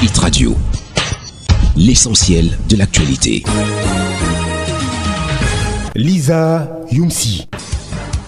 Hit Radio, l'essentiel de l'actualité. Lisa Youmsi.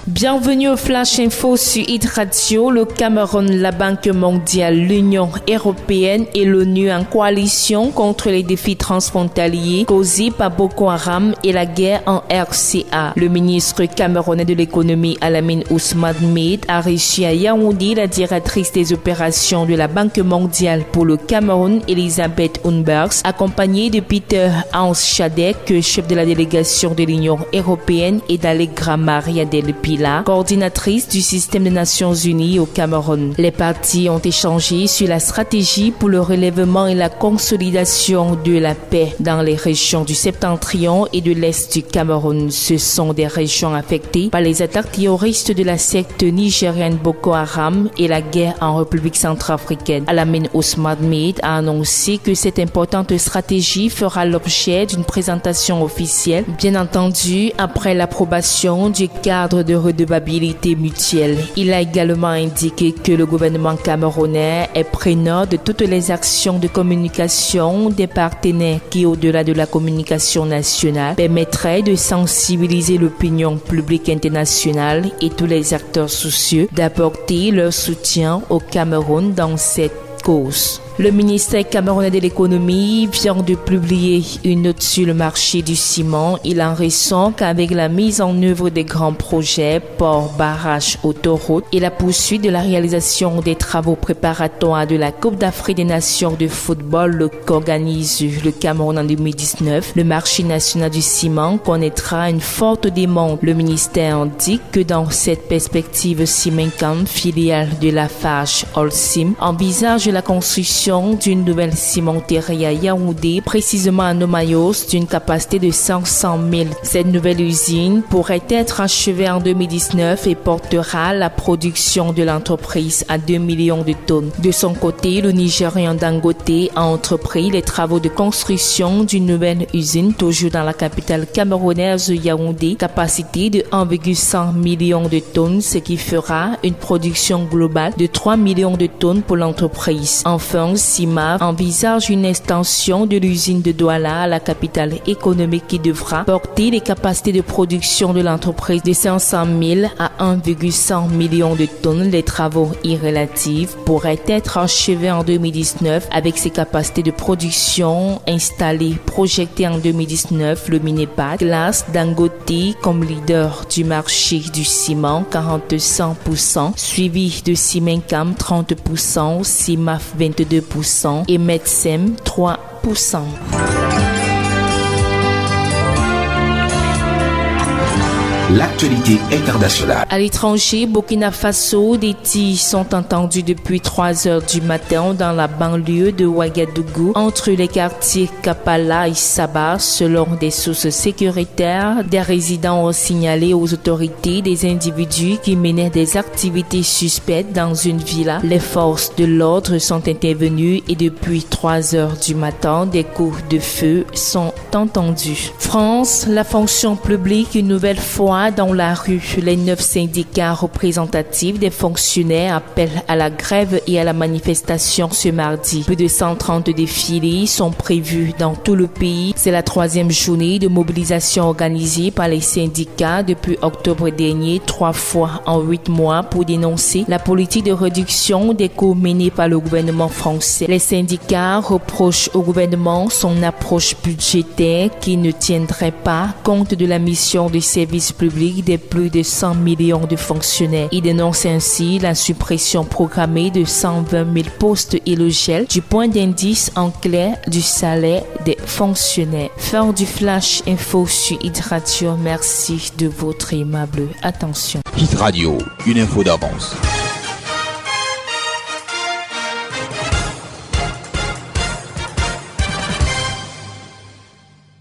Bienvenue au Flash Info sur Hit Radio. Le Cameroun, la Banque mondiale, l'Union européenne et l'ONU en coalition contre les défis transfrontaliers causés par Boko Haram et la guerre en RCA. Le ministre camerounais de l'économie Alamine Ousmane Meid a reçu à Yaoundé la directrice des opérations de la Banque mondiale pour le Cameroun, Elisabeth Unbergs, accompagnée de Peter Hans Chadek, chef de la délégation de l'Union européenne, et d'Allegra Maria Del Pilar, coordinatrice du système des Nations Unies au Cameroun. Les parties ont échangé sur la stratégie pour le relèvement et la consolidation de la paix dans les régions du septentrion et de l'est du Cameroun. Ce sont des régions affectées par les attaques terroristes de la secte nigérienne Boko Haram et la guerre en République centrafricaine. Alamine Ousmane Meid a annoncé que cette importante stratégie fera l'objet d'une présentation officielle, bien entendu après l'approbation du cadre de redevabilité mutuelle. Il a également indiqué que le gouvernement camerounais est preneur de toutes les actions de communication des partenaires qui, au-delà de la communication nationale, permettraient de sensibiliser l'opinion publique internationale et tous les acteurs soucieux d'apporter leur soutien au Cameroun dans cette cause. Le ministère camerounais de l'économie vient de publier une note sur le marché du ciment. Il en ressort qu'avec la mise en œuvre des grands projets, ports, barrages, autoroutes et la poursuite de la réalisation des travaux préparatoires de la Coupe d'Afrique des Nations de football qu'organise le Cameroun en 2019, le marché national du ciment connaîtra une forte demande. Le ministère indique que dans cette perspective, Cimencam, filiale de Lafarge Holcim, envisage la construction d'une nouvelle cimenterie à Yaoundé, précisément à Nomayos, d'une capacité de 500 000. Cette nouvelle usine pourrait être achevée en 2019 et portera la production de l'entreprise à 2 millions de tonnes. De son côté, le Nigérian Dangote a entrepris les travaux de construction d'une nouvelle usine, toujours dans la capitale camerounaise Yaoundé, capacité de 1,5 million de tonnes, ce qui fera une production globale de 3 millions de tonnes pour l'entreprise. Enfin, CIMAV envisage une extension de l'usine de Douala à la capitale économique qui devra porter les capacités de production de l'entreprise de 500 000 à 1,5 million de tonnes. Les travaux irrélatifs pourraient être achevés en 2019 avec ses capacités de production installées projetées en 2019. Le Minepac classe Dangote comme leader du marché du ciment, 45%, suivi de Cimencam 30%, CIMAF 22% et Metsem 3%. L'actualité internationale. À l'étranger, Burkina Faso, des tirs sont entendus depuis 3 heures du matin dans la banlieue de Ouagadougou, entre les quartiers Kapala et Saba. Selon des sources sécuritaires, des résidents ont signalé aux autorités des individus qui menaient des activités suspectes dans une villa. Les forces de l'ordre sont intervenues et depuis 3 heures du matin, des coups de feu sont entendus. France, la fonction publique, une nouvelle fois dans la rue. Les 9 syndicats représentatifs des fonctionnaires appellent à la grève et à la manifestation ce mardi. Plus de 130 défilés sont prévus dans tout le pays. C'est la 3e journée de mobilisation organisée par les syndicats depuis octobre dernier, 3 fois en 8 mois pour dénoncer la politique de réduction des coûts menée par le gouvernement français. Les syndicats reprochent au gouvernement son approche budgétaire qui ne tiendrait pas compte de la mission de service public des plus de 100 millions de fonctionnaires. Il dénonce ainsi la suppression programmée de 120 000 postes et le gel du point d'indice en clair du salaire des fonctionnaires. Fin du Flash Info sur Hit Radio. Merci de votre aimable attention. Hit Radio, une info d'avance.